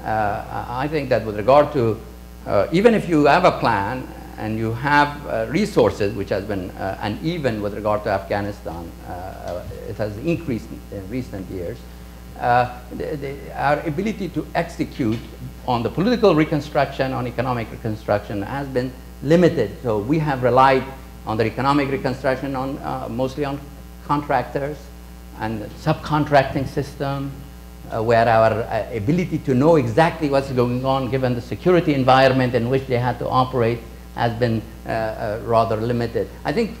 I think that with regard to, even if you have a plan and you have resources, which has been uneven with regard to Afghanistan, it has increased in recent years, our ability to execute on the political reconstruction, on economic reconstruction has been limited. So we have relied on the economic reconstruction on mostly on contractors and subcontracting system, where our ability to know exactly what's going on given the security environment in which they had to operate has been rather limited. I think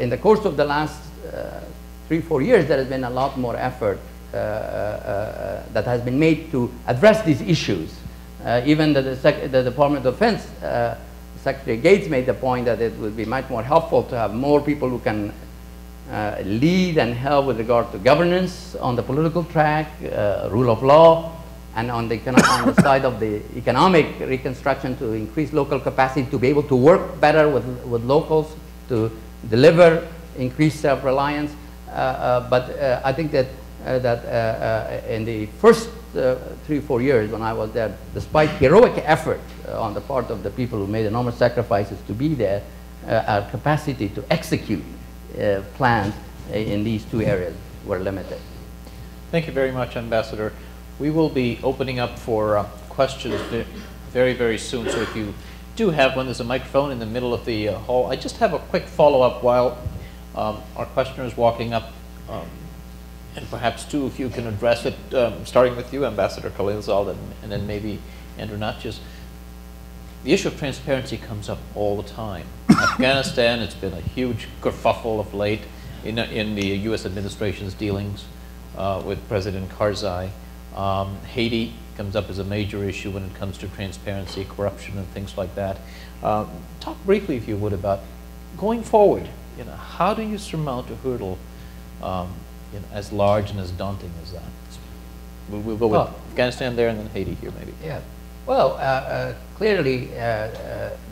in the course of the last 3-4 years there has been a lot more effort that has been made to address these issues. Even the Department of Defense, Secretary Gates made the point that it would be much more helpful to have more people who can lead and help with regard to governance on the political track, rule of law, and on the side of the economic reconstruction to increase local capacity to be able to work better with locals, to deliver increased self-reliance. But I think that in the first 3-4 years when I was there, despite heroic effort on the part of the people who made enormous sacrifices to be there, our capacity to execute plans in these two areas were limited. Thank you very much, Ambassador. We will be opening up for questions very, very soon. So if you do have one, there's a microphone in the middle of the hall. I just have a quick follow-up while our questioner is walking up. And perhaps two of you can address it, starting with you, Ambassador Khalilzad, and then maybe Andrew Natchios. The issue of transparency comes up all the time. Afghanistan, it's been a huge kerfuffle of late in the U.S. administration's dealings with President Karzai. Haiti comes up as a major issue when it comes to transparency, corruption, and things like that. Talk briefly, if you would, about going forward. How do you surmount a hurdle as large and as daunting as that? We'll go with Afghanistan there and then Haiti here, maybe. Yeah. Well, clearly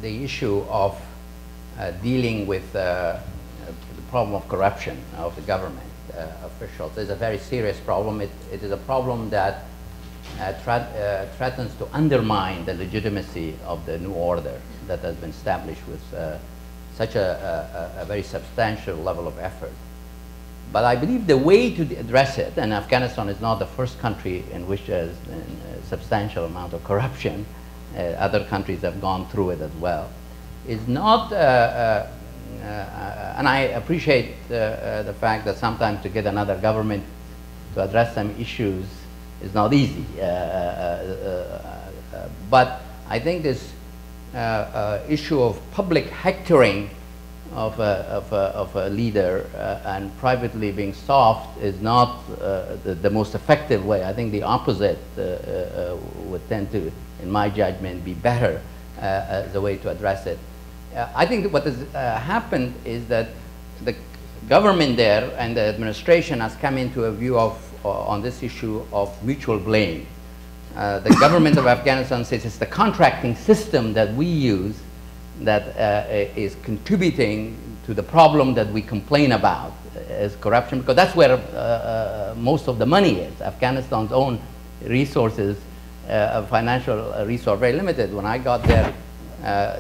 the issue of dealing with the problem of corruption of the government officials is a very serious problem. It is a problem that threatens to undermine the legitimacy of the new order that has been established with such a very substantial level of effort. But I believe the way to address it, and Afghanistan is not the first country in which there is a substantial amount of corruption, other countries have gone through it as well, is not, and I appreciate the fact that sometimes to get another government to address some issues is not easy. But I think this issue of public hectoring of a leader and privately being soft is not the most effective way. I think the opposite would tend to, in my judgment, be better as a way to address it. I think that what has happened is that the government there and the administration has come into a view of on this issue of mutual blame. The government of Afghanistan says it's the contracting system that we use that is contributing to the problem that we complain about as corruption, because that's where most of the money is. Afghanistan's own resources, financial resource, very limited. When I got there,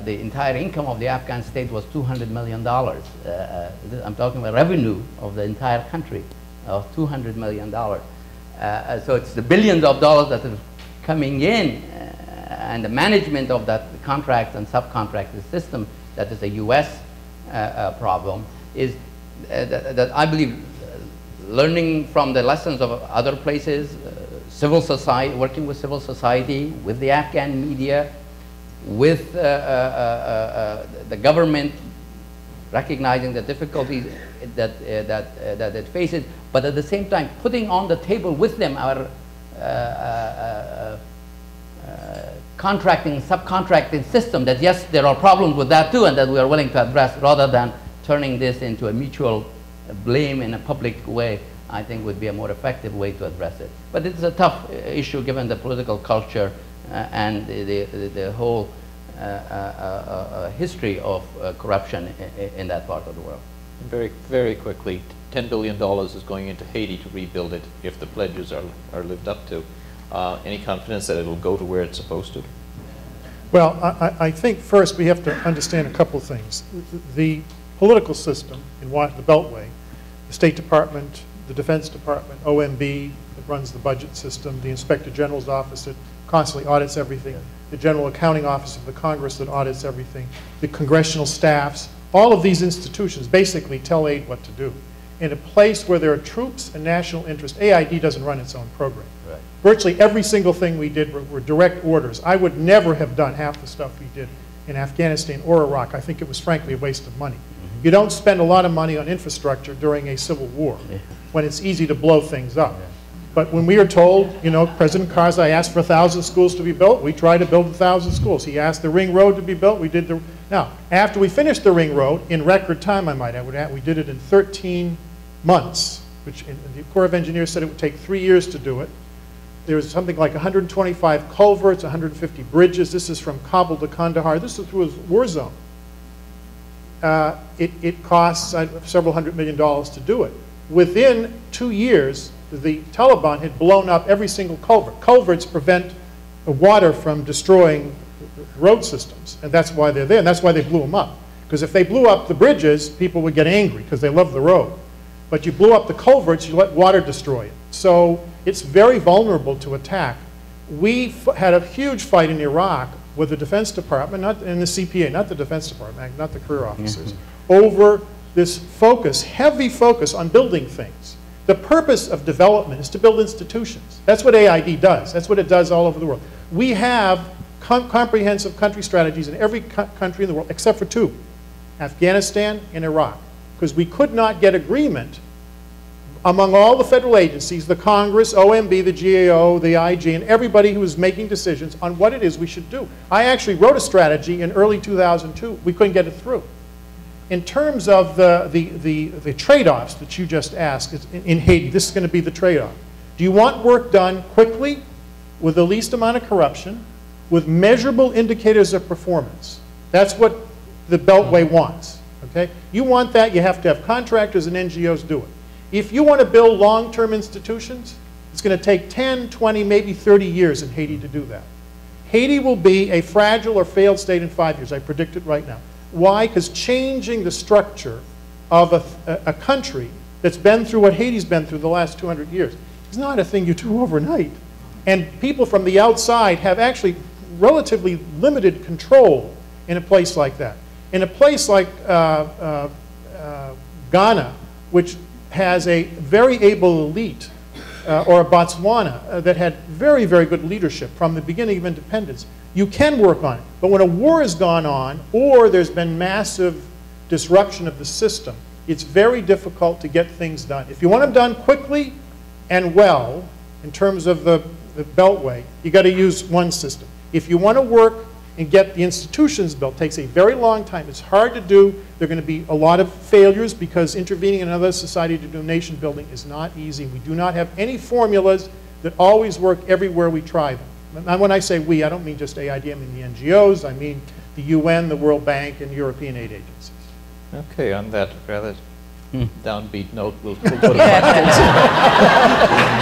the entire income of the Afghan state was $200 million. I'm talking about revenue of the entire country of $200 million. So it's the billions of dollars that are coming in, and the management of that contract and subcontracted system that is a U.S. problem is that I believe learning from the lessons of other places, civil society, working with civil society, with the Afghan media, with the government, recognizing the difficulties that it faces, but at the same time putting on the table with them our contracting, subcontracting system, that yes, there are problems with that too, and that we are willing to address, rather than turning this into a mutual blame in a public way, I think would be a more effective way to address it. But it's a tough issue given the political culture and the whole history of corruption in that part of the world. Very, very quickly, $10 billion is going into Haiti to rebuild it if the pledges are lived up to. Any confidence that it will go to where it's supposed to? Well, I think first we have to understand a couple of things. The political system in the Beltway, the State Department, the Defense Department, OMB that runs the budget system, the Inspector General's office that constantly audits everything, the General Accounting Office of the Congress that audits everything, the congressional staffs, all of these institutions basically tell aid what to do. In a place where there are troops and national interest, AID doesn't run its own program. Right. Virtually every single thing we did were direct orders. I would never have done half the stuff we did in Afghanistan or Iraq. I think it was frankly a waste of money. You don't spend a lot of money on infrastructure during a civil war when it's easy to blow things up. But when we are told, you know, President Karzai asked for 1,000 schools to be built, we tried to build 1,000 schools. He asked the Ring Road to be built, we did the... Now, after we finished the Ring Road, in record time, I might add, we did it in 13 months, which the Corps of Engineers said it would take 3 years to do it. There was something like 125 culverts, 150 bridges. This is from Kabul to Kandahar. This is through a war zone. It costs several $100 million to do it. Within 2 years, the Taliban had blown up every single culvert. Culverts prevent water from destroying road systems, and that's why they're there, and that's why they blew them up. Because if they blew up the bridges, people would get angry because they love the road. But you blew up the culverts, you let water destroy it. So it's very vulnerable to attack. We had a huge fight in Iraq with the Defense Department, and the CPA, not the Defense Department, not the career officers, over this focus, heavy focus on building things. The purpose of development is to build institutions. That's what AID does. That's what it does all over the world. We have comprehensive country strategies in every country in the world, except for 2, Afghanistan and Iraq, because we could not get agreement among all the federal agencies, the Congress, OMB, the GAO, the IG, and everybody who was making decisions on what it is we should do. I actually wrote a strategy in early 2002. We couldn't get it through. In terms of the trade-offs that you just asked in Haiti, this is going to be the trade-off. Do you want work done quickly, with the least amount of corruption, with measurable indicators of performance? That's what the Beltway wants. Okay? You want that, you have to have contractors and NGOs do it. If you want to build long-term institutions, it's going to take 10, 20, maybe 30 years in Haiti to do that. Haiti will be a fragile or failed state in 5 years. I predict it right now. Why? Because changing the structure of a country that's been through what Haiti's been through the last 200 years is not a thing you do overnight. And people from the outside have actually relatively limited control in a place like that. In a place like Ghana, which has a very able elite, or Botswana that had very, very good leadership from the beginning of independence, you can work on it. But when a war has gone on, or there's been massive disruption of the system, it's very difficult to get things done. If you want them done quickly and well, in terms of the Beltway, you got to use one system. If you want to work and get the institutions built, it takes a very long time. It's hard to do. There are going to be a lot of failures because intervening in another society to do nation building is not easy. We do not have any formulas that always work everywhere we try them. And when I say we, I don't mean just AID, I mean the NGOs, I mean the UN, the World Bank, and European aid agencies. Okay, on that rather downbeat note, we'll put a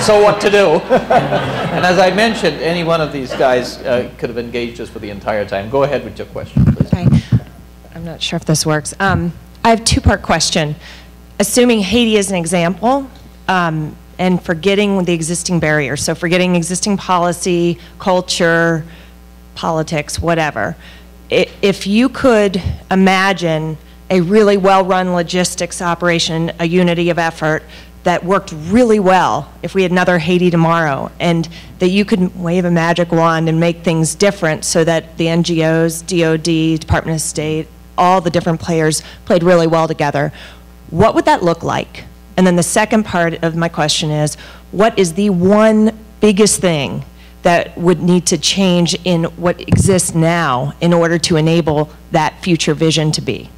So what to do? And as I mentioned, any one of these guys could have engaged us for the entire time. Go ahead with your question, please. Okay. I'm not sure if this works. I have a two-part question. Assuming Haiti is an example, and forgetting the existing barriers, so forgetting existing policy, culture, politics, whatever, if you could imagine a really well-run logistics operation, a unity of effort that worked really well if we had another Haiti tomorrow, and that you could wave a magic wand and make things different so that the NGOs, DOD, Department of State, all the different players played really well together, what would that look like? And then the second part of my question is, what is the one biggest thing that would need to change in what exists now in order to enable that future vision to be?